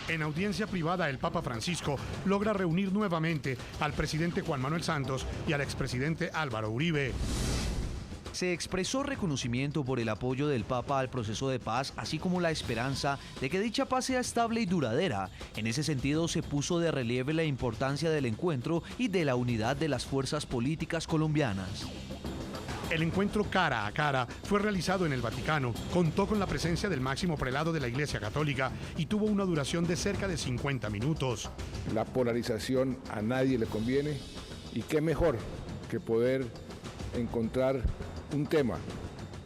En audiencia privada, el Papa Francisco logra reunir nuevamente al presidente Juan Manuel Santos y al expresidente Álvaro Uribe. Se expresó reconocimiento por el apoyo del Papa al proceso de paz, así como la esperanza de que dicha paz sea estable y duradera. En ese sentido, se puso de relieve la importancia del encuentro y de la unidad de las fuerzas políticas colombianas. El encuentro cara a cara fue realizado en el Vaticano, contó con la presencia del máximo prelado de la Iglesia Católica y tuvo una duración de cerca de 50 minutos. La polarización a nadie le conviene y qué mejor que poder encontrar un tema,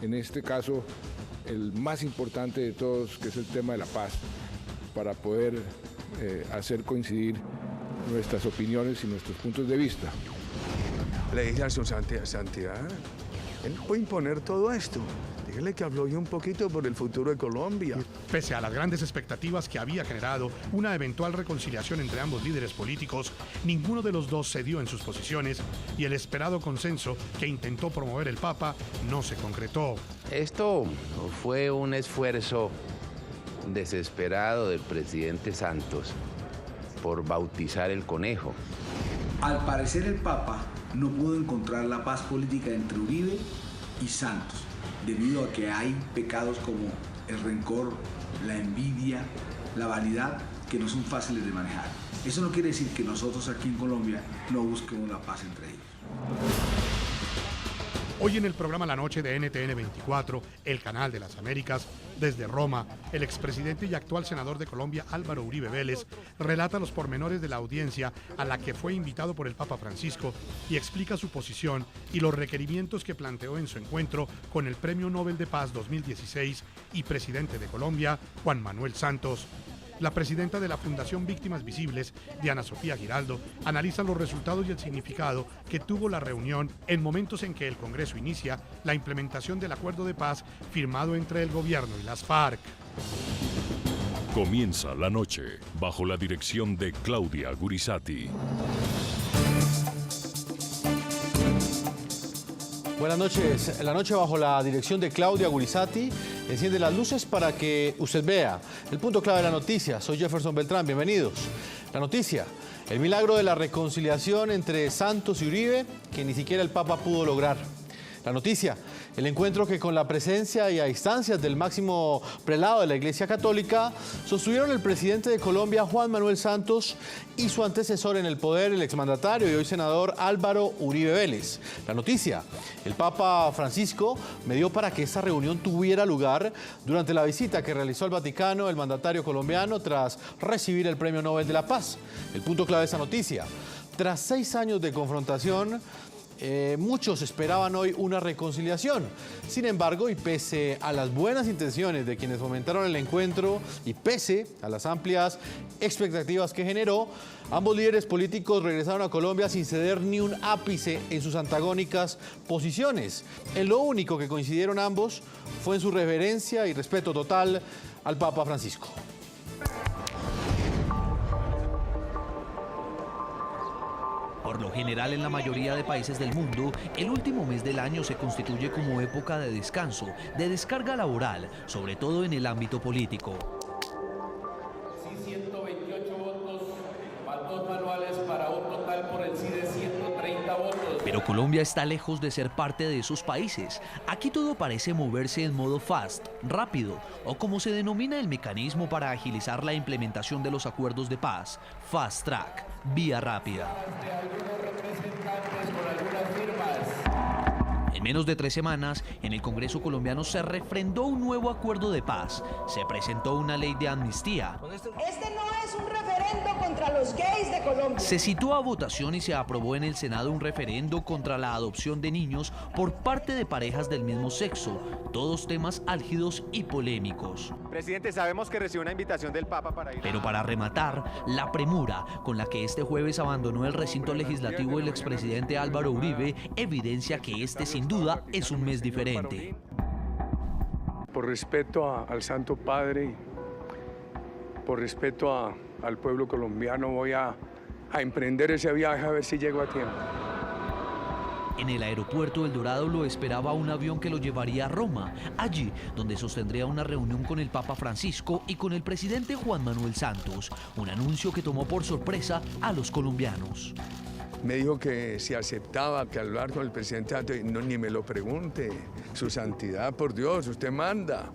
en este caso el más importante de todos, que es el tema de la paz, para poder hacer coincidir nuestras opiniones y nuestros puntos de vista. Le dije a su santidad, él puede imponer todo esto. Dígale que habló yo un poquito por el futuro de Colombia. Pese a las grandes expectativas que había generado una eventual reconciliación entre ambos líderes políticos, ninguno de los dos cedió en sus posiciones y el esperado consenso que intentó promover el Papa no se concretó. Esto fue un esfuerzo desesperado del presidente Santos por bautizar el conejo. Al parecer el Papa no pudo encontrar la paz política entre Uribe y Santos, debido a que hay pecados como el rencor, la envidia, la vanidad, que no son fáciles de manejar. Eso no quiere decir que nosotros aquí en Colombia no busquemos la paz entre ellos. Hoy en el programa La Noche de NTN 24, el canal de las Américas, desde Roma, el expresidente y actual senador de Colombia, Álvaro Uribe Vélez, relata los pormenores de la audiencia a la que fue invitado por el Papa Francisco y explica su posición y los requerimientos que planteó en su encuentro con el Premio Nobel de Paz 2016 y presidente de Colombia, Juan Manuel Santos. La presidenta de la Fundación Víctimas Visibles, Diana Sofía Giraldo, analiza los resultados y el significado que tuvo la reunión en momentos en que el Congreso inicia la implementación del acuerdo de paz firmado entre el gobierno y las FARC. Comienza la noche bajo la dirección de Claudia Gurisati. Buenas noches. La noche bajo la dirección de Claudia Gurisati enciende las luces para que usted vea el punto clave de la noticia. Soy Jefferson Beltrán, bienvenidos. La noticia, el milagro de la reconciliación entre Santos y Uribe, que ni siquiera el Papa pudo lograr. La noticia, el encuentro que con la presencia y a instancias del máximo prelado de la Iglesia Católica sostuvieron el presidente de Colombia, Juan Manuel Santos, y su antecesor en el poder, el exmandatario y hoy senador Álvaro Uribe Vélez. La noticia, el Papa Francisco medió para que esta reunión tuviera lugar durante la visita que realizó al Vaticano el mandatario colombiano tras recibir el Premio Nobel de la Paz. El punto clave de esta noticia, tras 6 años de confrontación, muchos esperaban hoy una reconciliación. Sin embargo, y pese a las buenas intenciones de quienes fomentaron el encuentro y pese a las amplias expectativas que generó, ambos líderes políticos regresaron a Colombia sin ceder ni un ápice en sus antagónicas posiciones. En lo único que coincidieron ambos fue en su reverencia y respeto total al Papa Francisco. Por lo general, en la mayoría de países del mundo, el último mes del año se constituye como época de descanso, de descarga laboral, sobre todo en el ámbito político. Sí, 128 votos, faltos manuales para un total por el sí de 130 votos. Pero Colombia está lejos de ser parte de esos países. Aquí todo parece moverse en modo fast, rápido, o como se denomina el mecanismo para agilizar la implementación de los acuerdos de paz, fast track, vía rápida. En menos de 3 semanas, en el Congreso colombiano se refrendó un nuevo acuerdo de paz. Se presentó una ley de amnistía. Este no es un referendo contra los gays de Colombia. Se citó a votación y se aprobó en el Senado un referendo contra la adopción de niños por parte de parejas del mismo sexo. Todos temas álgidos y polémicos. Presidente, sabemos que recibió una invitación del Papa para ir. Pero para rematar, la premura con la que este jueves abandonó el recinto legislativo el expresidente Álvaro Uribe evidencia que este sin duda es un mes diferente. Por respeto al Santo Padre, por respeto al pueblo colombiano, voy a emprender ese viaje a ver si llego a tiempo. En el aeropuerto El Dorado lo esperaba un avión que lo llevaría a Roma, allí donde sostendría una reunión con el Papa Francisco y con el presidente Juan Manuel Santos, un anuncio que tomó por sorpresa a los colombianos. Me dijo que si aceptaba que hablar con el presidente Santos, no, ni me lo pregunte. Su santidad, por Dios, usted manda.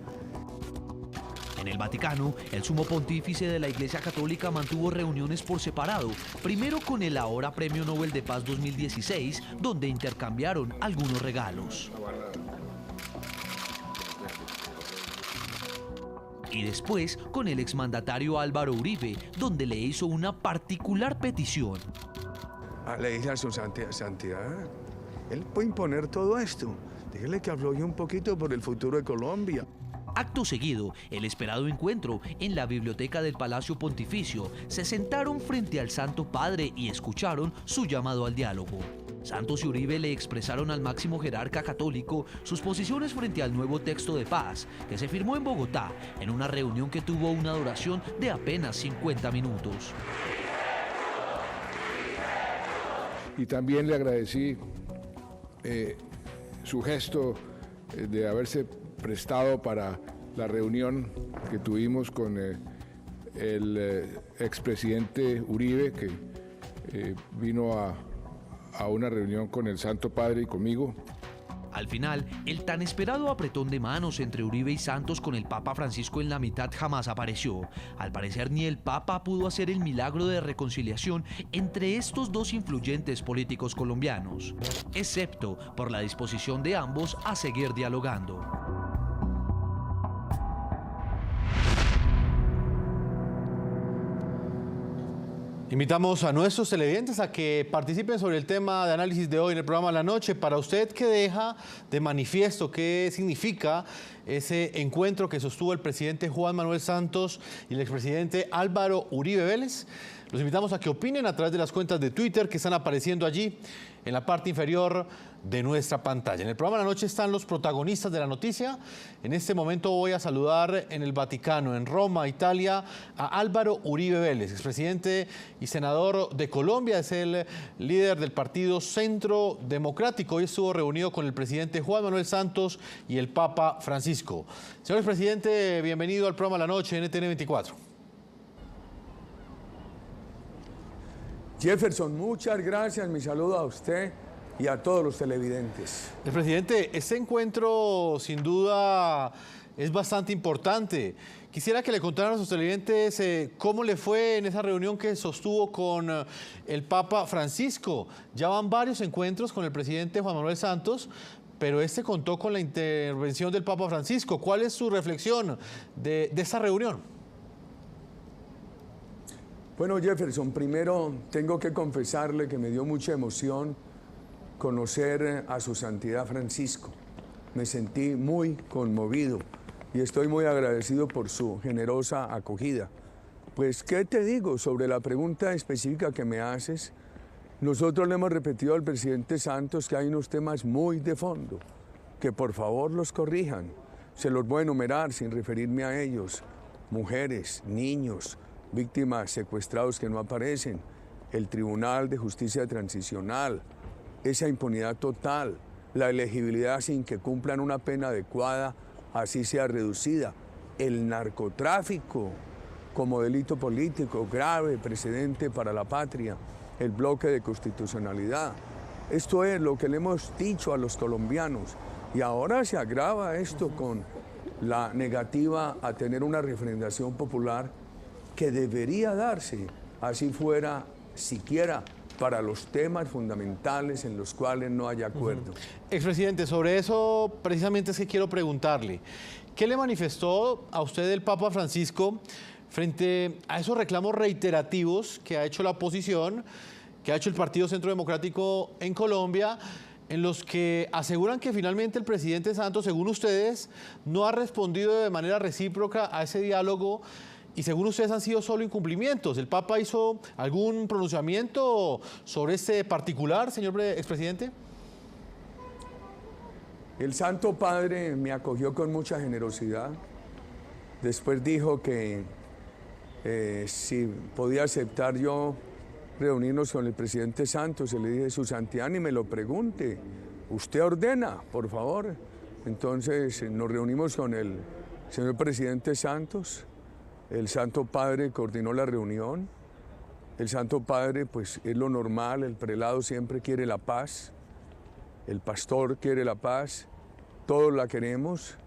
En el Vaticano, el sumo pontífice de la Iglesia Católica mantuvo reuniones por separado, primero con el ahora Premio Nobel de Paz 2016, donde intercambiaron algunos regalos. Y después con el exmandatario Álvaro Uribe, donde le hizo una particular petición. Le dije a su santidad, él puede imponer todo esto. Dígale que habló yo un poquito por el futuro de Colombia. Acto seguido, el esperado encuentro en la biblioteca del Palacio Pontificio, se sentaron frente al Santo Padre y escucharon su llamado al diálogo. Santos y Uribe le expresaron al máximo jerarca católico sus posiciones frente al nuevo texto de paz que se firmó en Bogotá en una reunión que tuvo una duración de apenas 50 minutos. Y también le agradecí su gesto de haberse prestado para la reunión que tuvimos con el expresidente Uribe, que vino a una reunión con el Santo Padre y conmigo. Al final, el tan esperado apretón de manos entre Uribe y Santos con el Papa Francisco en la mitad jamás apareció. Al parecer, ni el Papa pudo hacer el milagro de reconciliación entre estos dos influyentes políticos colombianos, excepto por la disposición de ambos a seguir dialogando. Invitamos a nuestros televidentes a que participen sobre el tema de análisis de hoy en el programa La Noche. Para usted, ¿qué deja de manifiesto? ¿Qué significa ese encuentro que sostuvo el presidente Juan Manuel Santos y el expresidente Álvaro Uribe Vélez? Los invitamos a que opinen a través de las cuentas de Twitter que están apareciendo allí en la parte inferior de nuestra pantalla. En el programa La Noche están los protagonistas de la noticia. En este momento voy a saludar en el Vaticano, en Roma, Italia, a Álvaro Uribe Vélez, expresidente y senador de Colombia. Es el líder del partido Centro Democrático. Hoy estuvo reunido con el presidente Juan Manuel Santos y el Papa Francisco. Señor expresidente, bienvenido al programa La Noche, NTN 24. Jefferson, muchas gracias. Mi saludo a usted y a todos los televidentes. El presidente, este encuentro sin duda es bastante importante. Quisiera que le contaran a sus televidentes cómo le fue en esa reunión que sostuvo con el Papa Francisco. Ya van varios encuentros con el presidente Juan Manuel Santos, pero este contó con la intervención del Papa Francisco. ¿Cuál es su reflexión de esta reunión? Bueno, Jefferson, primero tengo que confesarle que me dio mucha emoción conocer a su santidad Francisco. Me sentí muy conmovido y estoy muy agradecido por su generosa acogida. Pues, ¿qué te digo sobre la pregunta específica que me haces? Nosotros le hemos repetido al presidente Santos que hay unos temas muy de fondo, que por favor los corrijan. Se los voy a enumerar sin referirme a ellos. Mujeres, niños, víctimas secuestrados que no aparecen, el Tribunal de Justicia Transicional, esa impunidad total, la elegibilidad sin que cumplan una pena adecuada, así sea reducida, el narcotráfico como delito político grave, precedente para la patria, el bloque de constitucionalidad. Esto es lo que le hemos dicho a los colombianos y ahora se agrava esto con la negativa a tener una referendación popular que debería darse, así fuera siquiera para los temas fundamentales en los cuales no haya acuerdo. Expresidente, sobre eso precisamente es que quiero preguntarle, ¿qué le manifestó a usted el Papa Francisco frente a esos reclamos reiterativos que ha hecho la oposición, que ha hecho el Partido Centro Democrático en Colombia, en los que aseguran que finalmente el presidente Santos, según ustedes, no ha respondido de manera recíproca a ese diálogo? Y según ustedes han sido solo incumplimientos. ¿El Papa hizo algún pronunciamiento sobre este particular, señor expresidente? El Santo Padre me acogió con mucha generosidad. Después dijo que si podía aceptar yo reunirnos con el presidente Santos y le dije, su santidad, ni me lo pregunte, usted ordena, por favor. Entonces nos reunimos con el señor presidente Santos, el Santo Padre coordinó la reunión, el Santo Padre pues es lo normal, el prelado siempre quiere la paz, el pastor quiere la paz, todos la queremos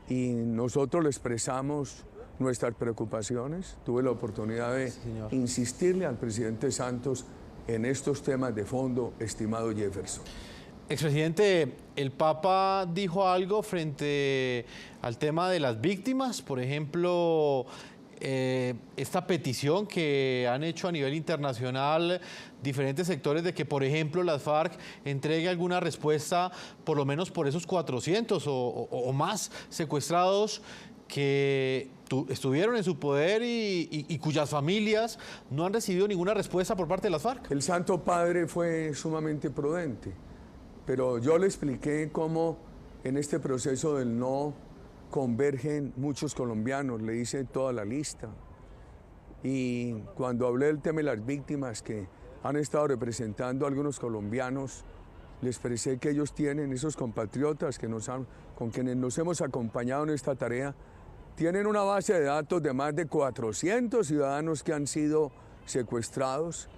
y nosotros le expresamos nuestras preocupaciones. Tuve la oportunidad de insistirle al presidente Santos en estos temas de fondo, estimado Jefferson. Expresidente, ¿el Papa dijo algo frente al tema de las víctimas? Por ejemplo, esta petición que han hecho a nivel internacional diferentes sectores de que, por ejemplo, las FARC entregue alguna respuesta, por lo menos por esos 400 o más secuestrados que estuvieron en su poder y cuyas familias no han recibido ninguna respuesta por parte de las FARC. El Santo Padre fue sumamente prudente, pero yo le expliqué cómo en este proceso del no convergen muchos colombianos, le hice toda la lista. Y cuando hablé del tema de las víctimas que han estado representando a algunos colombianos, les expresé que ellos tienen, esos compatriotas con quienes nos hemos acompañado en esta tarea, tienen una base de datos de más de 400 ciudadanos que han sido secuestrados,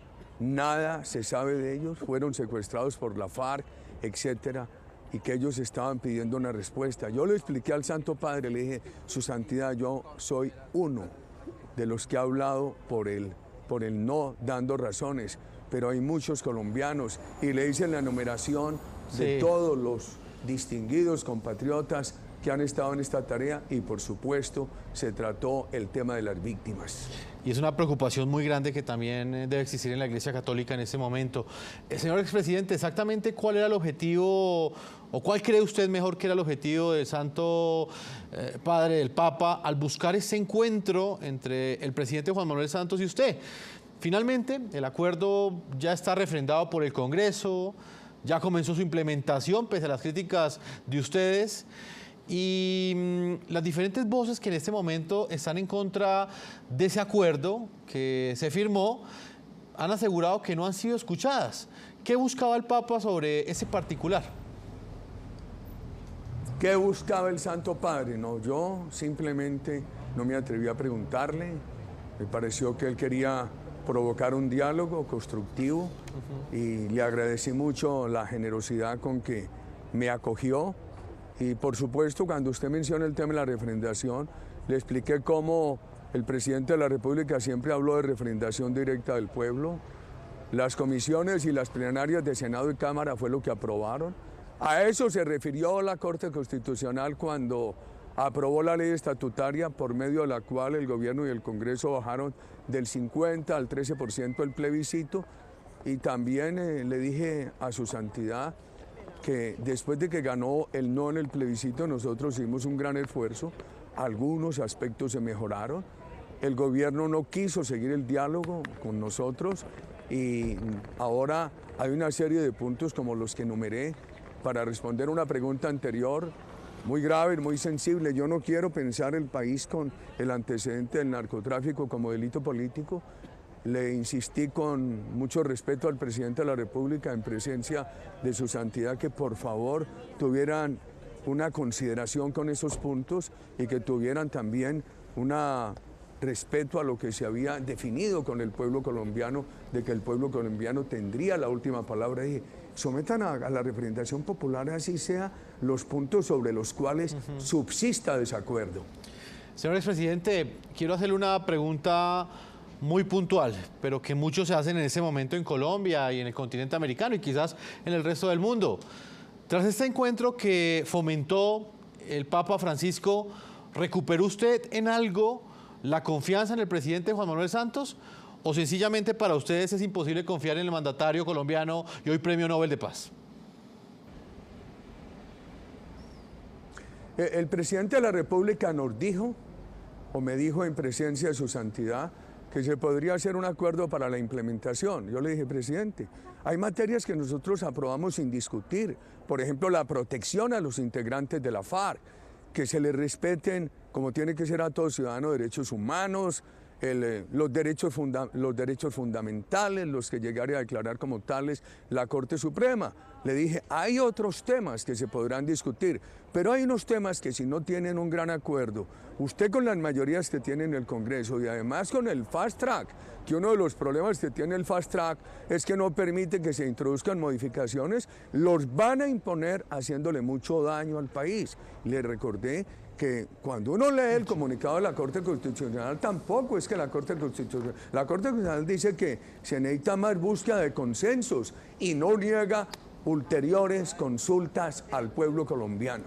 nada se sabe de ellos, fueron secuestrados por la FARC, etcétera, y que ellos estaban pidiendo una respuesta. Yo le expliqué al Santo Padre, le dije, su santidad, yo soy uno de los que ha hablado por el no dando razones, pero hay muchos colombianos, y le hice la enumeración de todos los distinguidos compatriotas que han estado en esta tarea y por supuesto se trató el tema de las víctimas. Y es una preocupación muy grande que también debe existir en la Iglesia Católica en este momento. Señor expresidente, ¿exactamente cuál era el objetivo o cuál cree usted mejor que era el objetivo del Santo Padre, del Papa, al buscar ese encuentro entre el presidente Juan Manuel Santos y usted? Finalmente, el acuerdo ya está refrendado por el Congreso, ya comenzó su implementación pese a las críticas de ustedes. Y las diferentes voces que en este momento están en contra de ese acuerdo que se firmó han asegurado que no han sido escuchadas. ¿Qué buscaba el Papa sobre ese particular? ¿Qué buscaba el Santo Padre? No, yo simplemente no me atreví a preguntarle. Me pareció que él quería provocar un diálogo constructivo y le agradecí mucho la generosidad con que me acogió. Y por supuesto, cuando usted menciona el tema de la refrendación, le expliqué cómo el presidente de la República siempre habló de refrendación directa del pueblo. Las comisiones y las plenarias de Senado y Cámara fue lo que aprobaron. A eso se refirió la Corte Constitucional cuando aprobó la ley estatutaria por medio de la cual el gobierno y el Congreso bajaron del 50 al 13% el plebiscito. Y también le dije a su santidad que después de que ganó el no en el plebiscito, nosotros hicimos un gran esfuerzo, algunos aspectos se mejoraron, el gobierno no quiso seguir el diálogo con nosotros y ahora hay una serie de puntos como los que enumeré para responder una pregunta anterior, muy grave, muy sensible. Yo no quiero pensar el país con el antecedente del narcotráfico como delito político. Le insistí con mucho respeto al presidente de la República en presencia de su santidad que por favor tuvieran una consideración con esos puntos y que tuvieran también un respeto a lo que se había definido con el pueblo colombiano, de que el pueblo colombiano tendría la última palabra. Y sometan a la representación popular, así sea, los puntos sobre los cuales subsista desacuerdo. Señor expresidente, quiero hacerle una pregunta muy puntual, pero que muchos se hacen en ese momento en Colombia y en el continente americano y quizás en el resto del mundo. Tras este encuentro que fomentó el Papa Francisco, ¿recuperó usted en algo la confianza en el presidente Juan Manuel Santos? ¿O sencillamente para ustedes es imposible confiar en el mandatario colombiano y hoy Premio Nobel de Paz? El presidente de la República nos dijo, o me dijo en presencia de su santidad, que se podría hacer un acuerdo para la implementación. Yo le dije, presidente, hay materias que nosotros aprobamos sin discutir. Por ejemplo, la protección a los integrantes de la FARC, que se les respeten, como tiene que ser a todo ciudadano, derechos humanos, los derechos fundamentales, los que llegara a declarar como tales la Corte Suprema. Le dije, hay otros temas que se podrán discutir, pero hay unos temas que si no tienen un gran acuerdo, usted con las mayorías que tiene en el Congreso y además con el Fast Track, que uno de los problemas que tiene el Fast Track es que no permite que se introduzcan modificaciones, los van a imponer haciéndole mucho daño al país. Le recordé que cuando uno lee el comunicado de la Corte Constitucional, tampoco es que la Corte Constitucional dice que se necesita más búsqueda de consensos y no niega ulteriores consultas al pueblo colombiano.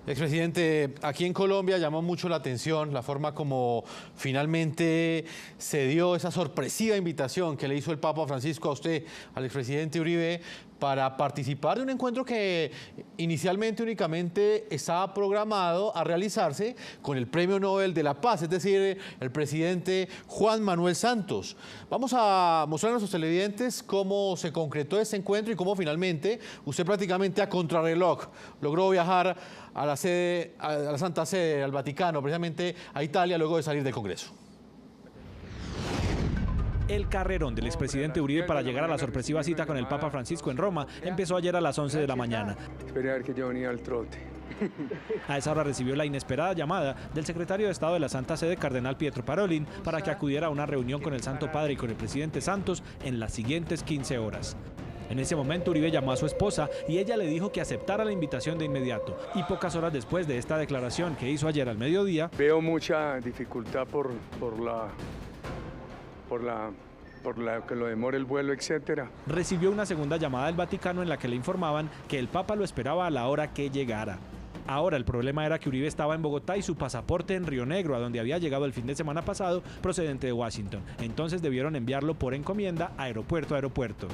Expresidente, aquí en Colombia llamó mucho la atención la forma como finalmente se dio esa sorpresiva invitación que le hizo el Papa Francisco a usted, al expresidente Uribe, para participar de un encuentro que inicialmente únicamente estaba programado a realizarse con el Premio Nobel de la Paz, es decir, el presidente Juan Manuel Santos. Vamos a mostrar a nuestros televidentes cómo se concretó este encuentro y cómo finalmente usted prácticamente a contrarreloj logró viajar a la Santa Sede, al Vaticano, precisamente a Italia, luego de salir del Congreso. El carrerón del expresidente Uribe para llegar a la sorpresiva cita con el Papa Francisco en Roma empezó ayer a las 11 de la mañana. Esperé a ver que yo venía al trote. A esa hora recibió la inesperada llamada del secretario de Estado de la Santa Sede, cardenal Pietro Parolin, para que acudiera a una reunión con el Santo Padre y con el presidente Santos en las siguientes 15 horas. En ese momento Uribe llamó a su esposa y ella le dijo que aceptara la invitación de inmediato. Y pocas horas después de esta declaración que hizo ayer al mediodía, veo mucha dificultad por que lo demore el vuelo, etcétera. Recibió una segunda llamada del Vaticano en la que le informaban que el Papa lo esperaba a la hora que llegara. Ahora el problema era que Uribe estaba en Bogotá y su pasaporte en Río Negro, a donde había llegado el fin de semana pasado procedente de Washington. Entonces debieron enviarlo por encomienda aeropuerto a aeropuerto.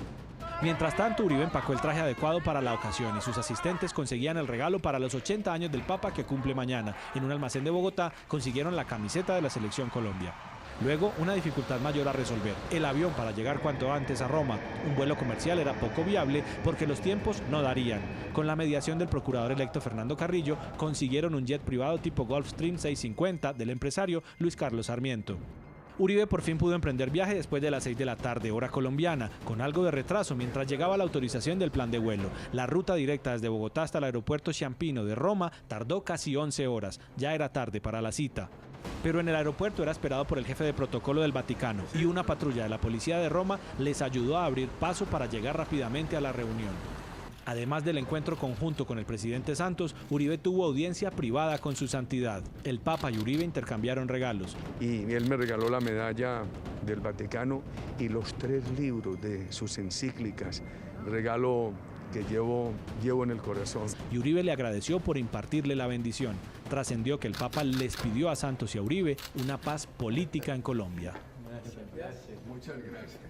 Mientras tanto, Uribe empacó el traje adecuado para la ocasión y sus asistentes conseguían el regalo para los 80 años del Papa que cumple mañana. En un almacén de Bogotá consiguieron la camiseta de la Selección Colombia. Luego, una dificultad mayor a resolver: el avión para llegar cuanto antes a Roma. Un vuelo comercial era poco viable porque los tiempos no darían. Con la mediación del procurador electo Fernando Carrillo, consiguieron un jet privado tipo Gulfstream 650 del empresario Luis Carlos Sarmiento. Uribe por fin pudo emprender viaje después de las 6 de la tarde, hora colombiana, con algo de retraso mientras llegaba la autorización del plan de vuelo. La ruta directa desde Bogotá hasta el aeropuerto Ciampino de Roma tardó casi 11 horas. Ya era tarde para la cita. Pero en el aeropuerto era esperado por el jefe de protocolo del Vaticano y una patrulla de la policía de Roma les ayudó a abrir paso para llegar rápidamente a la reunión. Además del encuentro conjunto con el presidente Santos, Uribe tuvo audiencia privada con su santidad. El Papa y Uribe intercambiaron regalos. Y él me regaló la medalla del Vaticano y los 3 libros de sus encíclicas, regalo que llevo en el corazón. Y Uribe le agradeció por impartirle la bendición. Trascendió que el Papa les pidió a Santos y a Uribe una paz política en Colombia. Muchas gracias.